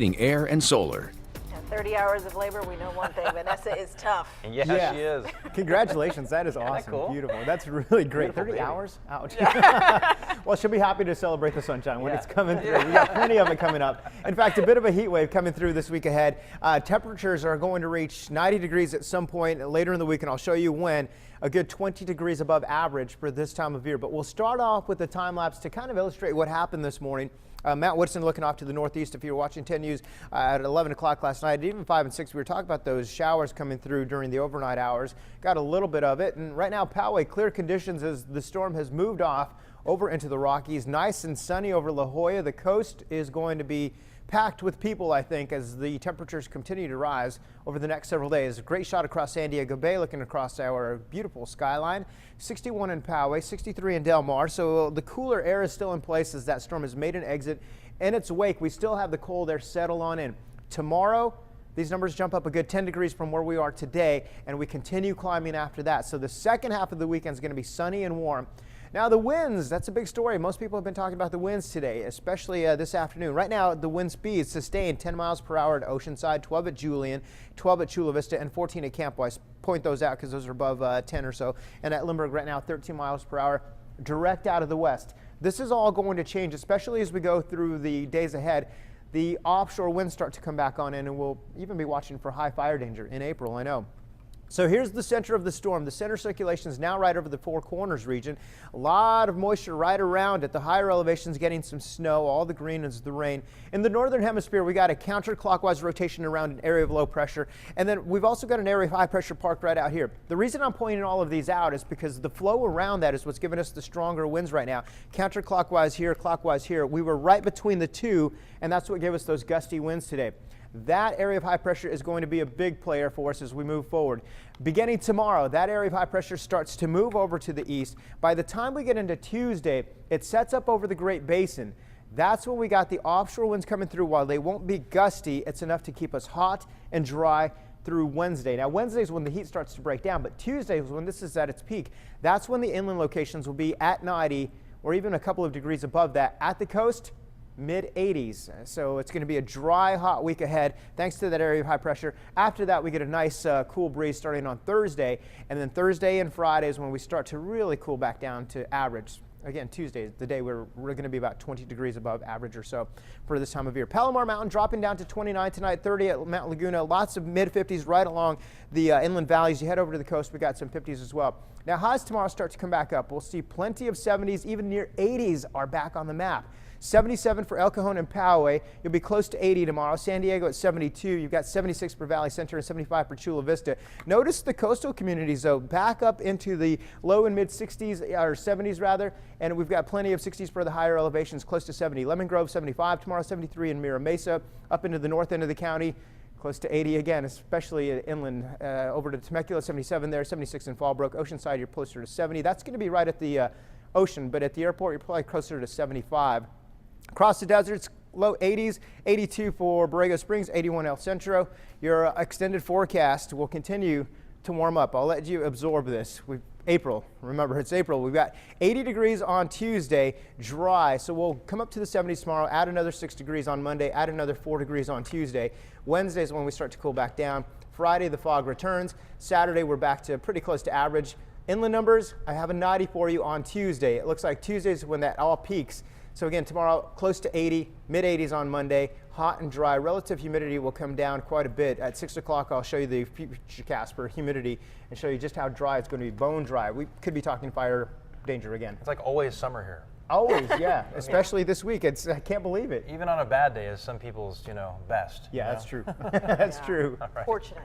heating, air, and solar. 30 hours of labor, we know one thing, Vanessa is tough. Yeah, she is. Congratulations, that is Isn't awesome. that cool? Beautiful. That's really great. Beautiful 30 baby. hours? Ouch. Well, she'll be happy to celebrate the sunshine when it's coming through. We got plenty of it coming up. In fact, a bit of a heat wave coming through this week ahead. Temperatures are going to reach 90 degrees at some point later in the week, and I'll show you when. A good 20 degrees above average for this time of year. But we'll start off with the time lapse to kind of illustrate what happened this morning. Matt Woodson looking off to the northeast. If you were watching 10 News at 11 o'clock last night, even 5 and 6, we were talking about those showers coming through during the overnight hours. Got a little bit of it. And right now, Poway, clear conditions as the storm has moved off over into the Rockies. Nice and sunny over La Jolla. The coast is going to be packed with people, I think, as the temperatures continue to rise over the next several days. A great shot across San Diego Bay, looking across our beautiful skyline. 61 in Poway, 63 in Del Mar. So the cooler air is still in place as that storm has made an exit. In its wake, we still have the cold air settle on in. Tomorrow, these numbers jump up a good 10 degrees from where we are today, and we continue climbing after that. So the second half of the weekend is going to be sunny and warm. Now the winds, that's a big story. Most people have been talking about the winds today, especially this afternoon. Right now, the wind speed sustained 10 miles per hour at Oceanside, 12 at Julian, 12 at Chula Vista, and 14 at Camp Weiss. Point those out because those are above 10 or so. And at Lindbergh right now, 13 miles per hour, direct out of the west. This is all going to change, especially as we go through the days ahead. The offshore winds start to come back on in, and we'll even be watching for high fire danger in April, I know. So here's the center of the storm. The center circulation is now right over the Four Corners region. A lot of moisture right around it. The higher elevations getting some snow. All the green is the rain. In the northern hemisphere, we got a counterclockwise rotation around an area of low pressure. And then we've also got an area of high pressure parked right out here. The reason I'm pointing all of these out is because the flow around that is what's giving us the stronger winds right now. Counterclockwise here, clockwise here. We were right between the two, and that's what gave us those gusty winds today. That area of high pressure is going to be a big player for us as we move forward. Beginning tomorrow, that area of high pressure starts to move over to the east. By the time we get into Tuesday, it sets up over the Great Basin. That's when we got the offshore winds coming through. While they won't be gusty, it's enough to keep us hot and dry through Wednesday. Now, Wednesday is when the heat starts to break down, but Tuesday is when this is at its peak. That's when the inland locations will be at 90 or even a couple of degrees above that. At the coast, mid-80s. So it's going to be a dry, hot week ahead thanks to that area of high pressure. After that, we get a nice cool breeze starting on Thursday, and then Thursday and Friday is when we start to really cool back down to average. Again, Tuesday is the day where we're going to be about 20 degrees above average or so for this time of year. Palomar Mountain dropping down to 29 tonight, 30 at Mount Laguna. Lots of mid-50s right along the inland valleys. You head over to the coast, we got some 50s as well. Now, highs tomorrow start to come back up. We'll see plenty of 70s, even near 80s are back on the map. 77 for El Cajon and Poway. You'll be close to 80 tomorrow. San Diego at 72. You've got 76 for Valley Center and 75 for Chula Vista. Notice the coastal communities, though, back up into the low and mid 60s, or 70s rather, and we've got plenty of 60s for the higher elevations, close to 70. Lemon Grove 75 tomorrow, 73 in Mira Mesa. Up into the north end of the county, close to 80 again, especially inland over to Temecula, 77 there, 76 in Fallbrook. Oceanside, you're closer to 70. That's going to be right at the ocean, but at the airport, you're probably closer to 75. Across the deserts, low 80s, 82 for Borrego Springs, 81 El Centro. Your extended forecast will continue to warm up. I'll let you absorb this. April, remember it's April. We've got 80 degrees on Tuesday, dry. So we'll come up to the 70s tomorrow, add another 6 degrees on Monday, add another 4 degrees on Tuesday. Wednesday is when we start to cool back down. Friday, the fog returns. Saturday, we're back to pretty close to average. Inland numbers, I have a 90 for you on Tuesday. It looks like Tuesday's when that all peaks. So again, tomorrow close to 80, mid-80s on Monday, hot and dry. Relative humidity will come down quite a bit. At 6 o'clock, I'll show you the futurecast for humidity and show you just how dry it's going to be, bone dry. We could be talking fire danger again. It's like always summer here. Always, yeah. Especially this week. I can't believe it. Even on a bad day is some people's, best. Yeah, that's true. That's true. Fortunately.